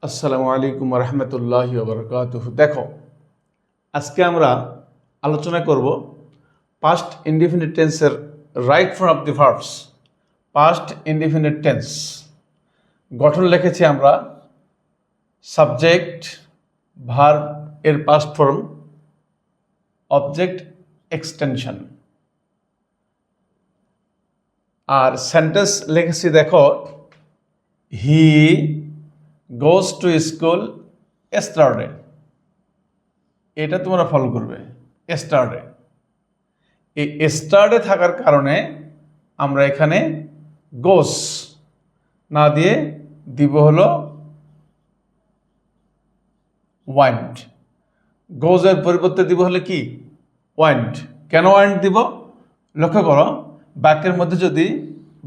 আসসালামু আলাইকুম রহমতুল্লাহি ওবরাকাতুহু। দেখো, আজকে আমরা আলোচনা করব পাস্ট ইনডিফিনিট টেন্সের right form of the verbs. Past indefinite tense গঠন লিখেছি আমরা সাবজেক্ট, ভার্ব এর পাস্ট ফর্ম, অবজেক্ট, এক্সটেনশন। আর সেন্টেন্স লিখেছি দেখো, হি গোজ টু স্কুল yesterday। এটা তোমরা ফলো করবে, yesterday। এই yesterday থাকার কারণে আমরা এখানে গোজ না দিয়ে দিব হলো ওয়েন্ট। গোজের পরিবর্তে দিব হলে কি? ওয়েন্ট। কেন ওয়েন্ট দিব? লক্ষ্য করো, বাক্যের মধ্যে যদি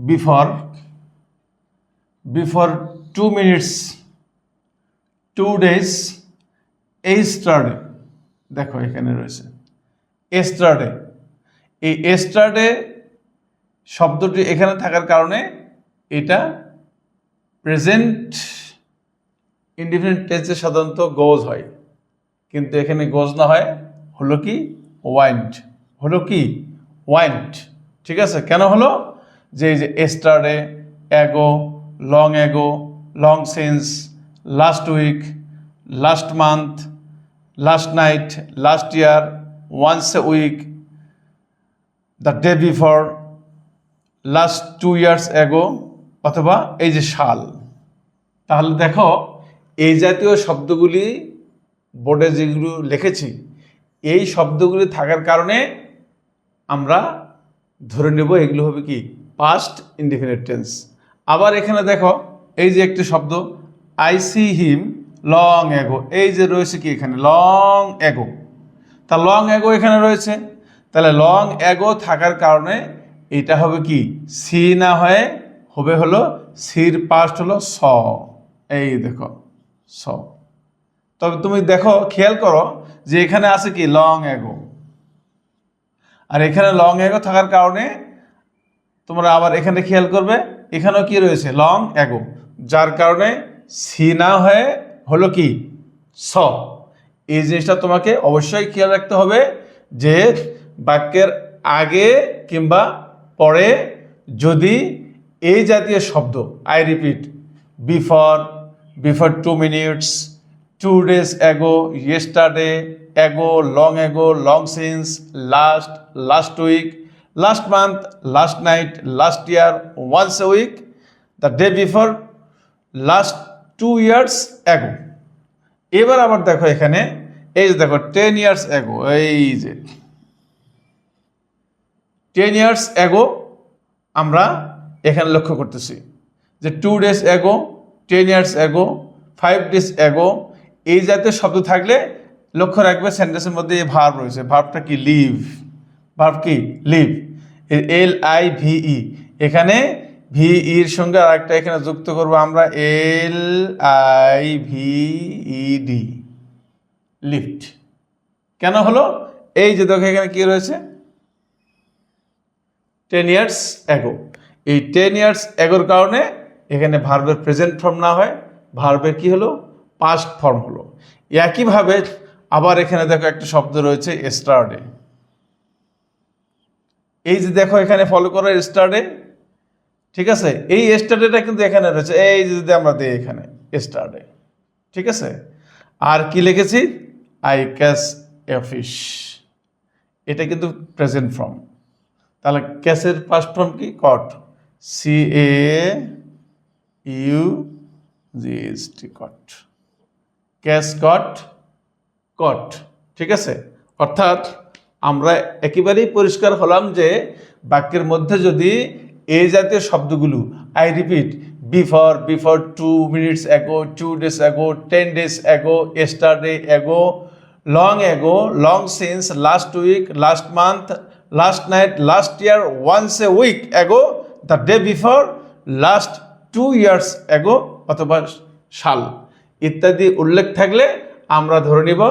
বিফোর 2 minutes 2 days yesterday, দেখো এখানে রয়েছে yesterday। এই yesterday শব্দটি এখানে থাকার কারণে এটা প্রেজেন্ট ইনডিফিনিট টেন্সে সাধারণত গোজ হয়, কিন্তু এখানে গোজ না হয় হলো কি? ওয়েন্ট। হলো কি? ওয়েন্ট। ঠিক আছে? কেন হলো? যে এই যে yesterday, ago, long ago, long since, last week, last month, last night, last year, once a week, the day before, last 2 years ago, অথবা এই যে সাল। তাহলে দেখো, এই জাতীয় শব্দগুলি বোর্ডে যেগুলো লিখেছি, এই শব্দগুলি থাকার কারণে আমরা ধরে নেব এগুলো হবে কি? Past indefinite tense. আবার এখানে দেখো, এই যে একটি শব্দ I see him long ago, এই যে রয়েছে কি এখানে লং এগো, তা লং এগো এখানে রয়েছে, তাহলে লং এগো থাকার কারণে এটা হবে কি? সি না হয়ে হবে হলো সির পাস্ট হলো স। এই দেখো স। তবে তুমি দেখো, খেয়াল করো যে এখানে আছে কি? Long ago. আর এখানে লং এগো থাকার কারণে তোমরা আবার এখানে খেয়াল করবে, এখানেও কি রয়েছে? লং এগো, যার কারণে সি না হয়ে হলো কি? স। এই জিনিসটা তোমাকে অবশ্যই খেয়াল রাখতে হবে যে বাক্যের আগে কিংবা পরে যদি এই জাতীয় শব্দ, I repeat, before 2 minutes, 2 days ago, yesterday, ago, long since, last week, last month, last night, last year, once a week, the day before, last 2 years ago। এবার আবার দেখো এখানে, এই যে দেখো 10 years ago, এই যে 10 years ago আমরা এখানে লক্ষ্য করতেছি যে 2 days ago, 10 years ago, 5 days ago, এই জাতীয় শব্দ থাকলে লক্ষ্য রাখবে সেন্টেন্সের মধ্যে এই ভার্ব রয়েছে। ভার্বটা কি? লিভ। ভার্ব কি? লিভ। LIVE, এখানে ভিইর সঙ্গে আরেকটা এখানে যুক্ত করবো আমরা, LIVED, লিফট। কেন হলো? এই যে দেখো এখানে কি রয়েছে? 10 years ago। এই 10 years agoর কারণে এখানে ভার্বের প্রেজেন্ট ফর্ম না হয় ভার্বের কি হলো? পাস্ট ফর্ম হলো। একইভাবে আবার এখানে দেখো একটা শব্দ রয়েছে yesterday। এই যে দেখো এখানে ফলো করো yesterday। ঠিক আছে? এই yesterday-টা কিন্তু এখানে রয়েছে, এই যে যদি আমরা দিই এখানে yesterday। ঠিক আছে? আর কি লিখেছি? আই ক্যাচ এ ফিশ, এটা কিন্তু প্রেজেন্ট ফর্ম। তাহলে ক্যাচের পাস্ট ফর্ম কি? কট। CAUGST, কট। ক্যাচ, কট, কট। ঠিক আছে? অর্থাৎ আমরা একেবারেই পরিষ্কার হলাম যে বাক্যের মধ্যে যদি এই জাতীয় শব্দগুলো, I repeat, before 2 minutes ago, 2 days ago, 10 days ago, yesterday, ago, long since, last week, last month, last night, last year, once a week ago, the day before, last 2 years ago, অথবা সাল ইত্যাদি উল্লেখ থাকলে আমরা ধরে নিব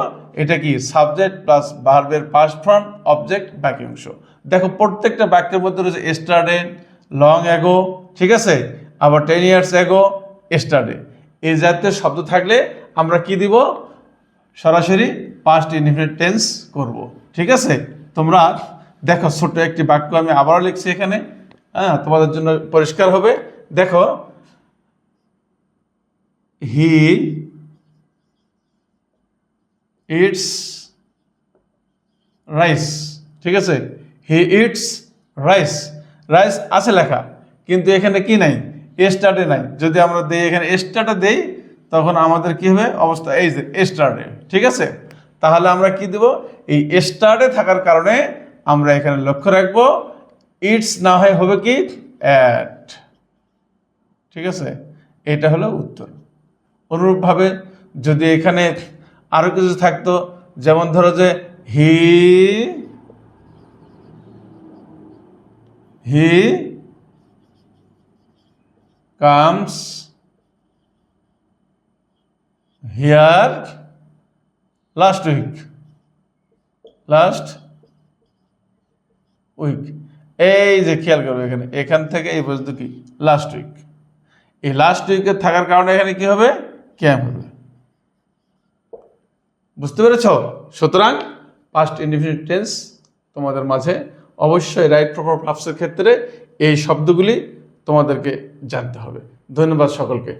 এটা কি? সাবজেক্ট প্লাস ভার্বের পাস্ট ফর্ম, অবজেক্ট, বাক্যাংশ। দেখো প্রত্যেকটা বাক্যের মধ্যে রয়েছে yesterday, long ago, ঠিক আছে? আবার 10 years ago, yesterday। এই জাতীয় শব্দ থাকলে আমরা কি দিব, সরাসরি পাস্ট ইনডিফিনিট টেন্স করব। ঠিক আছে, তোমরা দেখো ছোট্ট একটি বাক্য আমি আবারও লিখছি এখানে, হ্যাঁ, তোমাদের জন্য পরিষ্কার হবে। দেখো, হি ইটস রাইস। ঠিক আছে, হি ইটস রাইস। রাইস আছে লেখা, কিন্তু এখানে কি নাই, স্টার্টে নাই। যদি আমরা দেই এখানে স্টার্টে দেই, তখন আমাদের কি হবে অবস্থা, এই যে স্টার্টে। ঠিক আছে, তাহলে আমরা কি দেব, এই স্টার্টে থাকার কারণে আমরা এখানে লক্ষ্য রাখবো ইটস না হয় হবে কি অ্যাট। ঠিক আছে, এটা হলো উত্তর। অনুরূপভাবে যদি এখানে আরো কিছু থাকতো, যেমন ধরো যে he comes here last week. এই যে খেয়াল করবে এখান থেকে এই পর্যন্ত কি লাস্ট উইক। এই লাস্ট উইকে থাকার কারণে এখানে কি হবে, ক্যাম্প হবে। বুঝতে পেরেছ? সুতরাং পাস্ট ইনডিফিনিট টেন্স তোমাদের মাঝে অবশ্যই রাইট প্রপার ভার্বসের ক্ষেত্রে এই শব্দগুলি তোমাদেরকে জানতে হবে। ধন্যবাদ সকলকে।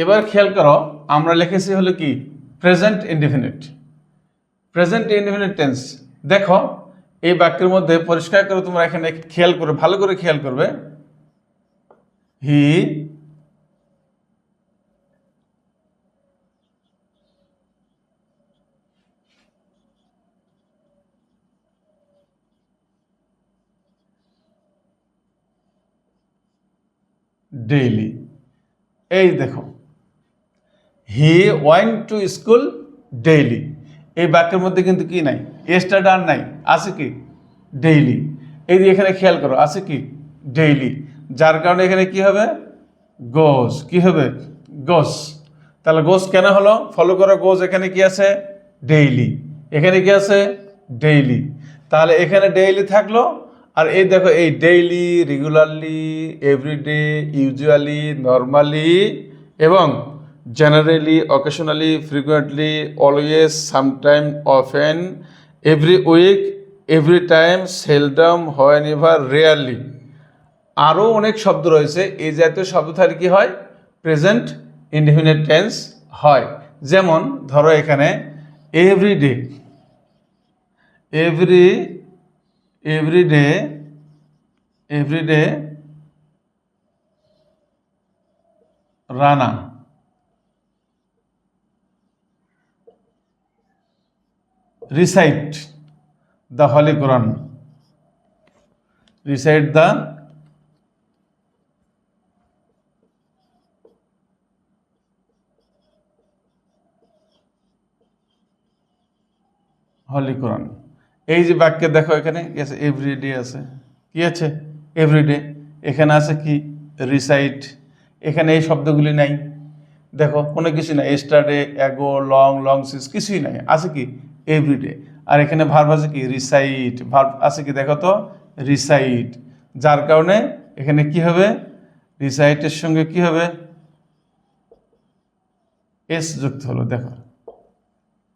এবার খেয়াল করো, আমরা লিখেছি হলো কি present indefinite. Present indefinite tense দেখো এই বাক্যের মধ্যে পরিষ্কার করে তোমরা এখানে খেয়াল করে ভালো করে খেয়াল করবে। হি ডেইলি। এই দেখো, he went to school daily. এই বাক্যের মধ্যে কিন্তু কি নাই, স্টার্টার নাই, আছে কি ডেইলি। এই যে এখানে খেয়াল করো, আছে কি ডেইলি, যার কারণে এখানে কি হবে গোস। কি হবে গোস। তাহলে গোস কেন হলো, ফলো করো, গোস এখানে কি আছে ডেইলি, এখানে কি আছে ডেইলি। তাহলে এখানে ডেইলি থাকলো, আর এই দেখো এই daily, regularly, everyday, usually, normally এবং generally, occasionally, frequently, always, sometime, often, every week, every time, seldom, whenever, rarely. আরও অনেক শব্দ রয়েছে। এই জাতীয় শব্দ থাকলে কি হয়, প্রেজেন্ট ইনডিফিনিট টেন্স হয়। যেমন ধরো এখানে everyday, everyday Rana, recite the holy Quran, recite the holy Quran. এই যে বাক্যে দেখো এখানে কি আছে, এভরিডে আছে, কি আছে এভরিডে, এখানে আছে কি রিসাইট, এখানে এই শব্দগুলি নাই। দেখো কোনো কিছু নাই, স্টারডে, অ্যাগো, লং, লং সিস, কিছুই নাই, আছে কি এভরিডে। আর এখানে ভার্ব আছে কি রিসাইট, ভার্ব আছে কি দেখো তো রিসাইট, যার কারণে এখানে কি হবে রিসাইটের সঙ্গে কি হবে এস যুক্ত হলো। দেখো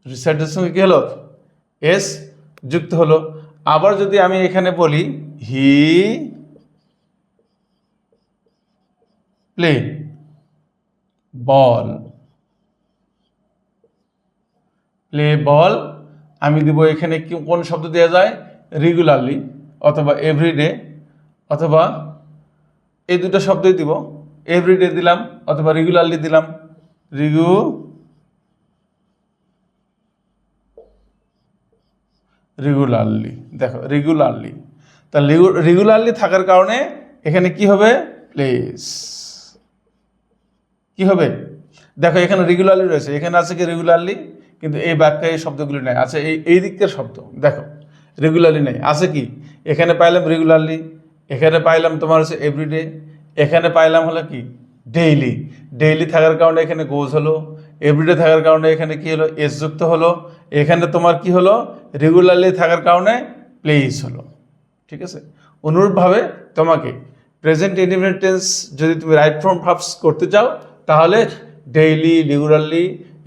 রিসাইটের সঙ্গে কি হলো এস যুক্ত হলো। আবার যদি আমি এখানে বলি হি প্লে বল, প্লে বল, আমি দিব এখানে কোন শব্দ দেওয়া যায় রেগুলারলি অথবা এভরিডে, অথবা এই দুটো শব্দই দিব, এভরিডে দিলাম অথবা রেগুলারলি দিলাম, রেগুলারলি। দেখো রেগুলারলি, তা রেগুলারলি থাকার কারণে এখানে কি হবে, প্লেস। কি হবে, দেখো এখানে রেগুলারলি রয়েছে, এখানে আছে কি রেগুলারলি, কিন্তু এই বাক্যে এই শব্দগুলি নেই, আছে এই দিকের শব্দ, দেখো রেগুলারলি নেই, আছে কি, এখানে পাইলাম রেগুলারলি, এখানে পাইলাম তোমার হচ্ছে এভরিডে, এখানে পাইলাম হলো কি ডেইলি। ডেইলি থাকার কারণে এখানে গোজ হলো, এভরিডে থাকার কারণে এখানে কি হলো, এস যুক্ত হলো, এখানে তোমার কি হলো, রেগুলারলি থাকার কারণে প্লেস হলো। ঠিক আছে, অনুরূপভাবে তোমাকে প্রেজেন্ট ইনডিফিনিট টেন্স যদি তুমি রাইট ফর্ম ভার্বস করতে চাও, তাহলে daily, regularly,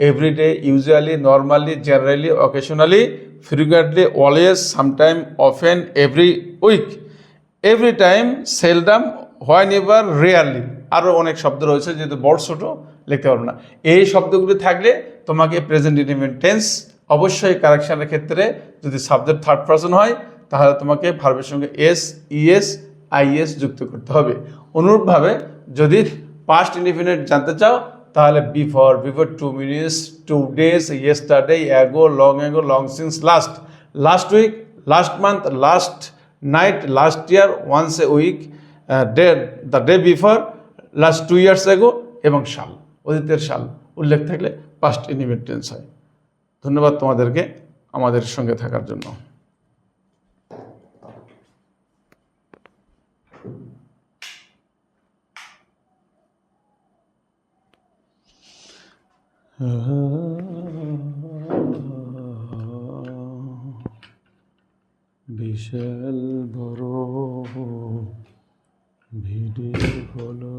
everyday, usually, normally, generally, occasionally, frequently, always, sometime, often, every week, every time, seldom, whenever, rarely, আরও অনেক শব্দ রয়েছে, যেহেতু বড় ছোট লিখতে পারবো না। এই শব্দগুলি থাকলে তোমাকে প্রেজেন্ট ইনডিফিনিট টেন্স অবশ্যই কারেকশনের ক্ষেত্রে যদি সাবজেক্ট থার্ড পারসন হয়, তাহলে তোমাকে ভার্বের সঙ্গে এস, ইএস, আইএস যুক্ত করতে হবে। অনুরূপভাবে যদি পাস্ট ইনডিফিনিট জানতে চাও, তাহলে before 2 minutes, 2 days, yesterday, ago, long since, last week, last month, last night, last year, once a week, the day before, last 2 years ago, এবং সাল, অতীতের সাল উল্লেখ থাকলে পাস্ট ইনডিফিনিট টেন্স হয়। ধন্যবাদ তোমাদেরকে আমাদের সঙ্গে থাকার জন্য। বিশাল বড় ভিড়ে হলো